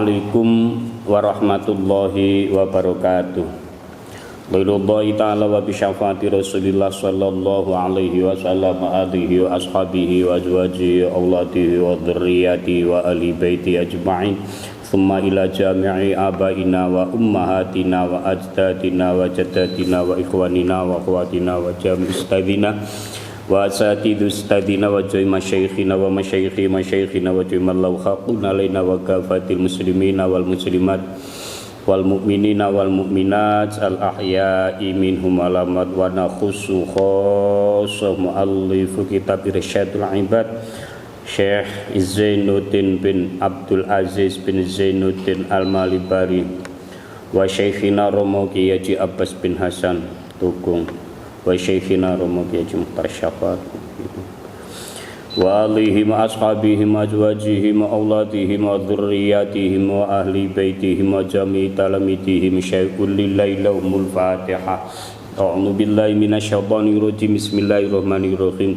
Assalamualaikum warahmatullahi wabarakatuh. Ridwallahi ta'ala wa bisyafaati Rasulillah sallallahu alaihi wasallam alihi wa ashabihi wa azwajihi wa auladihi wa dzurriyyatihi wa ahli baiti ajma'in. Thumma ila jami'i abaina wa ummahatina wa ajdadina wa jaddatina wa ikhwanina wa akhwatina wa jami'i ustadzina wa asatidu ustadzina wa jami' masyaikhina wa masyaikhi masyaikhina wa jami' allahu haqqun alaina wa kafatil muslimina wal muslimat wal mu'minina wal mu'minat al ahya'i minhum alamat wa nakhussu khassa mu'allifu kitab irsyadul ibad Syekh Zainuddin bin Abdul Aziz bin Zainuddin Al-Malibari wa Syekhina Romo Kiai Haji Abbas bin Hasan Tukung wa Syekhina Romo Kiai Haji Muhtar Syafat wa alihim ashabihim azwajihim auladihim wa dzurriyyatihim wa ahli baitihim wa jami'i talamidihim syai'ul lillahi lahumul fatihah. A'udzu billahi minasyaitonir rajim. Bismillahirrahmanirrahim.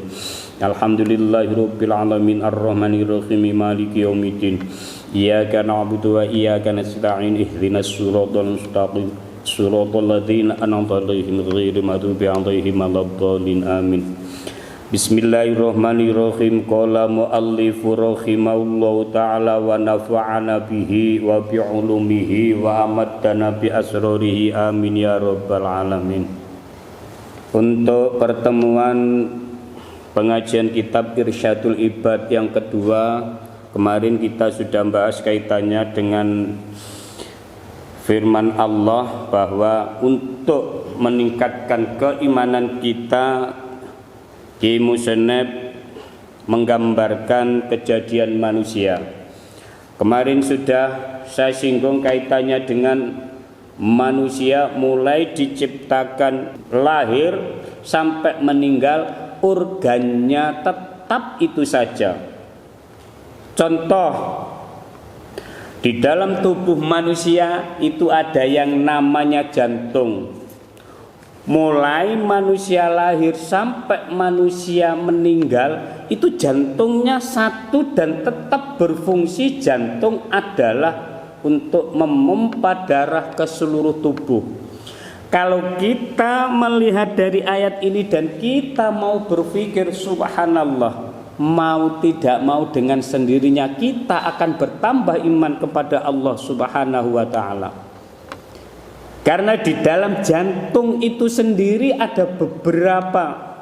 Alhamdulillahirabbil alamin arrahmanir rahim maliki yaumiddin. Iyyaka na'budu wa iyyaka nasta'in ihdinas siratal mustaqim siratal ladzina an'amta 'alaihim ghairil maghdubi 'alaihim waladdallin amin. Bismillahirrahmanirrahim. Qala muallifu rahimahullahu ta'ala wa nafa'ana bihi wa bi ulumihi wa amaddana bi asrarihi amin ya rabbal alamin. Untuk pertemuan pengajian kitab Irsyadul Ibad yang kedua, kemarin kita sudah bahas kaitannya dengan firman Allah bahwa untuk meningkatkan keimanan kita, Ki Musannaf menggambarkan kejadian manusia. Kemarin sudah saya singgung kaitannya dengan manusia mulai diciptakan lahir sampai meninggal, organnya tetap itu saja. Contoh, di dalam tubuh manusia itu ada yang namanya jantung. Mulai manusia lahir sampai manusia meninggal, itu jantungnya satu dan tetap berfungsi. Jantung adalah untuk memompa darah ke seluruh tubuh. Kalau kita melihat dari ayat ini dan kita mau berpikir subhanallah, mau tidak mau dengan sendirinya kita akan bertambah iman kepada Allah Subhanahu wa ta'ala. Karena di dalam jantung itu sendiri ada beberapa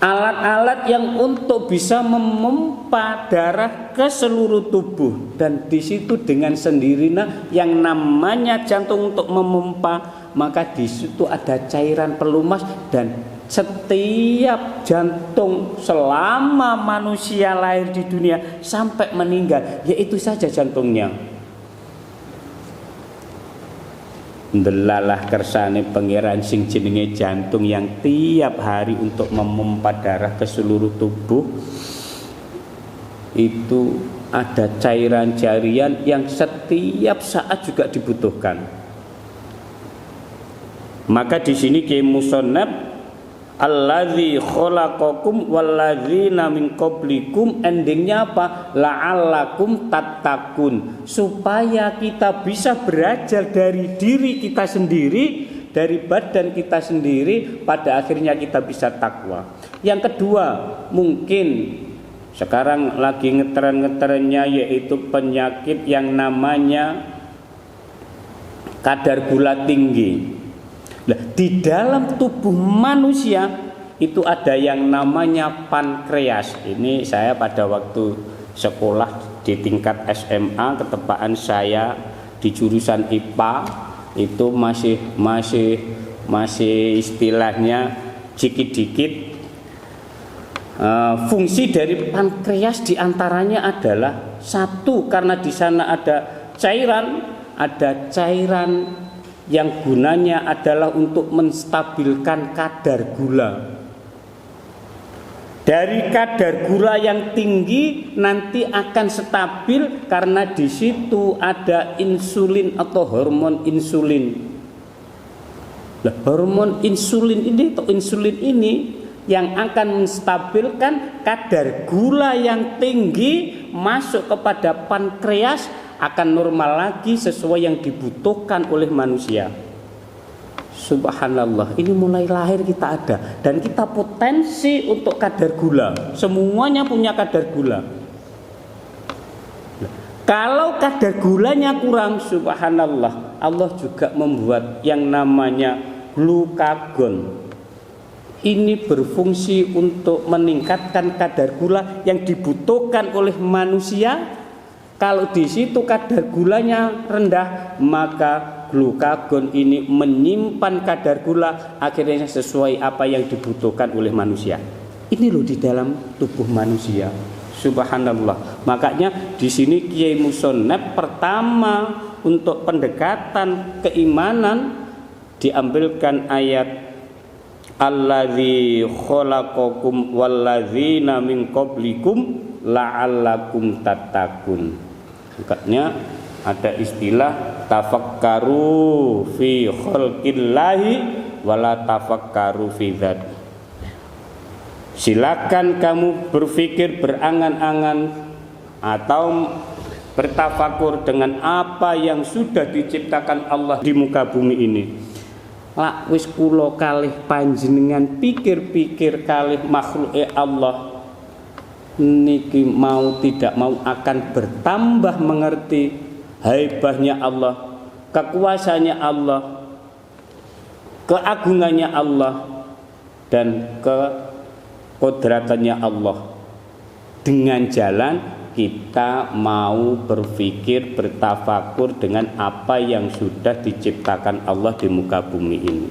alat-alat yang untuk bisa memompa darah ke seluruh tubuh, dan di situ dengan sendirinya yang namanya jantung untuk memompa, maka di situ ada cairan pelumas. Dan setiap jantung selama manusia lahir di dunia sampai meninggal, yaitu saja jantungnya. Ndelalah kersane pangeran sing jenenge jantung yang tiap hari untuk memompa darah ke seluruh tubuh. Itu ada cairan-cairan yang setiap saat juga dibutuhkan. Maka di sini Ki Musannaf allazi khalaqakum walladzina min qablikum, endingnya apa? La'allakum tattaqun, supaya kita bisa belajar dari diri kita sendiri, dari badan kita sendiri, pada akhirnya kita bisa takwa. Yang kedua, mungkin sekarang lagi ngetren-ngetrennya yaitu penyakit yang namanya kadar gula tinggi. Nah, di dalam tubuh manusia itu ada yang namanya pankreas. Ini saya pada waktu sekolah di tingkat SMA, ketepaan saya di jurusan IPA, itu masih istilahnya dikit-dikit. Fungsi dari pankreas diantaranya adalah satu, karena di sana ada cairan yang gunanya adalah untuk menstabilkan kadar gula. Dari kadar gula yang tinggi nanti akan stabil karena di situ ada insulin atau hormon insulin. Nah, hormon insulin ini atau insulin ini yang akan menstabilkan kadar gula yang tinggi masuk kepada pankreas, akan normal lagi sesuai yang dibutuhkan oleh manusia. Subhanallah, ini mulai lahir kita ada, dan kita potensi untuk kadar gula. Semuanya punya kadar gula. Kalau kadar gulanya kurang, subhanallah, Allah juga membuat yang namanya glukagon. Ini berfungsi untuk meningkatkan kadar gula yang dibutuhkan oleh manusia. Kalau di situ kadar gulanya rendah, maka glukagon ini menyimpan kadar gula, akhirnya sesuai apa yang dibutuhkan oleh manusia. Ini loh di dalam tubuh manusia. Subhanallah. Makanya di sini Kiai Musonep pertama untuk pendekatan keimanan diambilkan ayat Alladzi khalaqakum walladzina min qablikum la'allakum tattaqun. Makanya ada istilah tafakkaru fi khalqillahi wala tafakkaru fi dzat. Silakan kamu berpikir, berangan-angan atau bertafakur dengan apa yang sudah diciptakan Allah di muka bumi ini. Lak wis kula kalih panjenengan pikir-pikir kalih makhluke Allah niki mau tidak mau akan bertambah mengerti haibahnya Allah, kekuasaannya Allah, keagungannya Allah, dan kekodratannya Allah. Dengan jalan kita mau berpikir, bertafakur dengan apa yang sudah diciptakan Allah di muka bumi ini.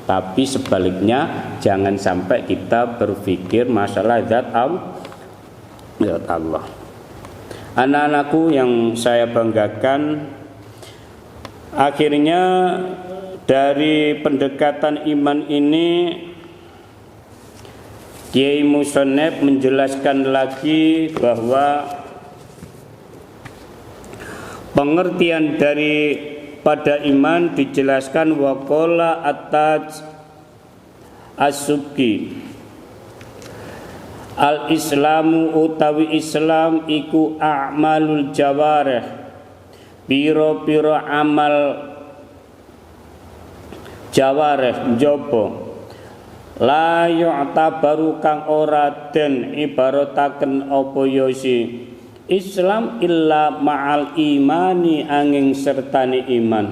Tapi sebaliknya jangan sampai kita berpikir masalah zat Allah. Anak-anakku yang saya banggakan, akhirnya dari pendekatan iman ini Kiai Musonep menjelaskan lagi bahwa pengertian dari pada iman dijelaskan waqala at-Taj as-Subki, al-Islamu utawi Islam iku a'malul jawarih, piro-piro amal jawarih njaba, la yu'tabaru kang ora den ibarataken apa yosi Islam illa ma'al imani angin sertane iman.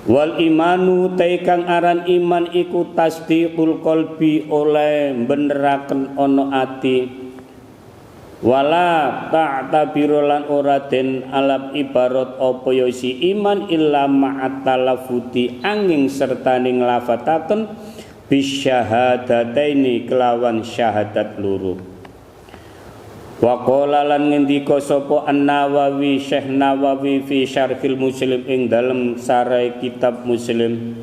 Wal imanu taikang aran iman iku tasdiqul qalbi oleh beneraken ono ati, wala ta'tabiru lan ora den alap ibarat apa ya si iman illa ma'at talafuti angin sertane nglafataken bisyahadataini kelawan syahadat loro. Wa qala lan ngendika sapa An-Nawawi, Syekh Nawawi fi Syarhil Muslim ing dalem sarai kitab Muslim,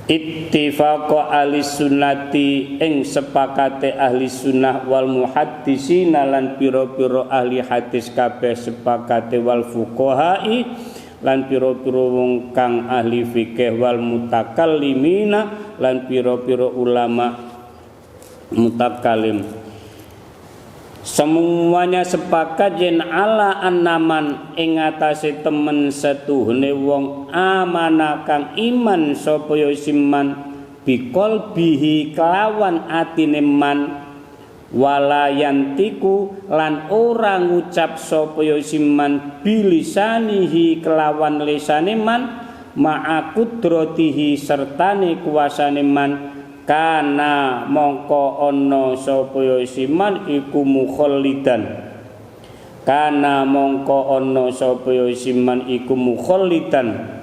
ittifaqo ahli sunnati ing sepakate ahli sunnah wal muhaddisina lan pira-pira ahli hadis kabeh sepakate wal fuqahai lan pira-pira wong kang ahli fikih wal mutakallimina lan pira-pira ulama mutakalim, semuanya sepakat yen ala annaman ing atase temen setuhune wong amana kang iman sapa ya siman biqalbihi kelawan atine man, walayantiku lan ora ngucap sapa ya siman bilisanihi kelawan lisane man ma'akudratihi sertane kuasane man, kana mongko ana sapa ya siman iku mukhallidan, kana mongko ana sapa ya siman iku mukhallidan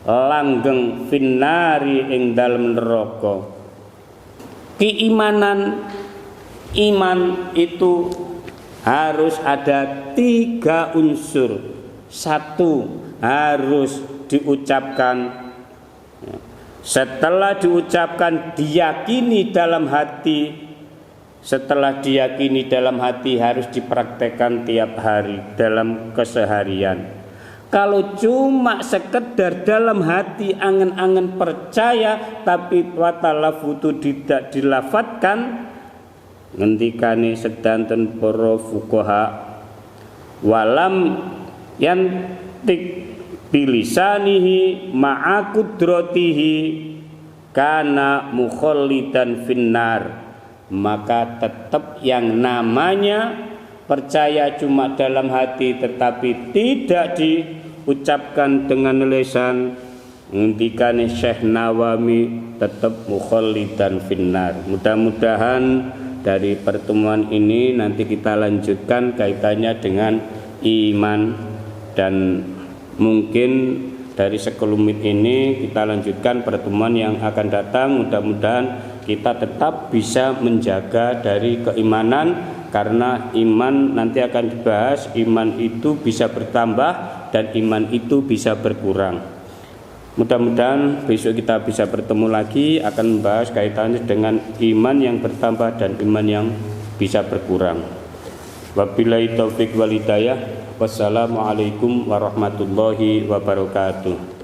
langgeng finnari ing dalem neraka. Keimanan iman itu harus ada 3 unsur. 1 harus diucapkan, setelah diucapkan diyakini dalam hati, setelah diyakini dalam hati harus dipraktekkan tiap hari dalam keseharian. Kalau cuma sekedar dalam hati angen-angen percaya tapi watalafutu tidak dilafatkan, ngendikane sedanten para fuqaha, walam yantik bilisanihi ma'a qudratihi kana mukhallidan finnar, maka tetap yang namanya percaya cuma dalam hati tetapi tidak diucapkan dengan lisan, ngendikane Syekh Nawawi, tetap mukhallidan finnar. Mudah-mudahan dari pertemuan ini nanti kita lanjutkan kaitannya dengan iman, dan mungkin dari sekelumit ini kita lanjutkan pertemuan yang akan datang. Mudah-mudahan kita tetap bisa menjaga dari keimanan, karena iman nanti akan dibahas, iman itu bisa bertambah dan iman itu bisa berkurang. Mudah-mudahan besok kita bisa bertemu lagi akan membahas kaitannya dengan iman yang bertambah dan iman yang bisa berkurang. Wabillahi taufik wal hidayah. Wassalamualaikum warahmatullahi wabarakatuh.